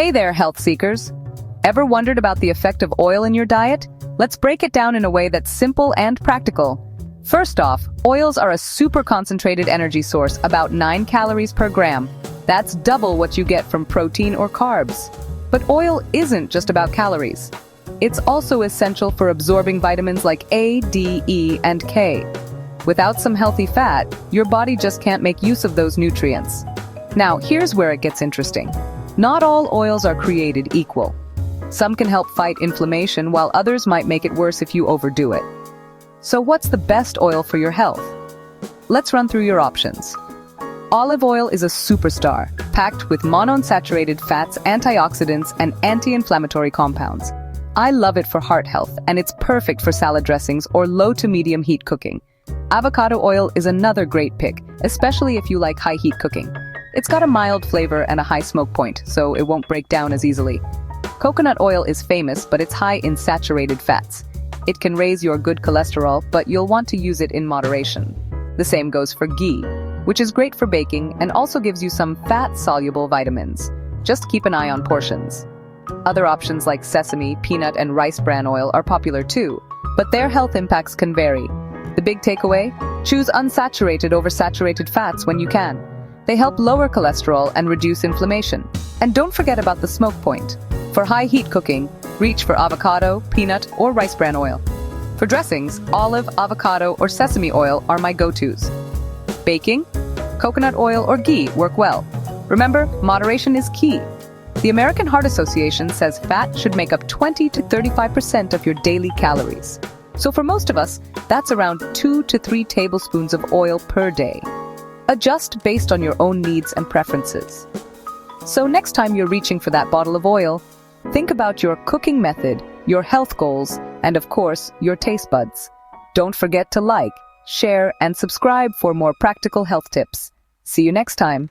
Hey there, health seekers! Ever wondered about the effect of oil in your diet? Let's break it down in a way that's simple and practical. First off, oils are a super concentrated energy source, about 9 calories per gram. That's double what you get from protein or carbs. But oil isn't just about calories. It's also essential for absorbing vitamins like A, D, E, and K. Without some healthy fat, your body just can't make use of those nutrients. Now, here's where it gets interesting. Not all oils are created equal. Some can help fight inflammation, while others might make it worse if you overdo it. So what's the best oil for your health? Let's run through your options. Olive oil is a superstar, packed with monounsaturated fats, antioxidants, and anti-inflammatory compounds. I love it for heart health, and it's perfect for salad dressings or low to medium heat cooking. Avocado oil is another great pick, especially if you like high heat cooking. It's got a mild flavor and a high smoke point, so it won't break down as easily. Coconut oil is famous, but it's high in saturated fats. It can raise your good cholesterol, but you'll want to use it in moderation. The same goes for ghee, which is great for baking and also gives you some fat-soluble vitamins. Just keep an eye on portions. Other options like sesame, peanut, and rice bran oil are popular too, but their health impacts can vary. The big takeaway? Choose unsaturated over saturated fats when you can. They help lower cholesterol and reduce inflammation. And don't forget about the smoke point. For high heat cooking, reach for avocado, peanut, or rice bran oil. For dressings, olive, avocado, or sesame oil are my go-tos. Baking, coconut oil or ghee work well. Remember, moderation is key. The American Heart Association says fat should make up 20 to 35% of your daily calories. So for most of us, that's around 2 to 3 tablespoons of oil per day. Adjust based on your own needs and preferences. So next time you're reaching for that bottle of oil, think about your cooking method, your health goals, and of course, your taste buds. Don't forget to like, share, and subscribe for more practical health tips. See you next time.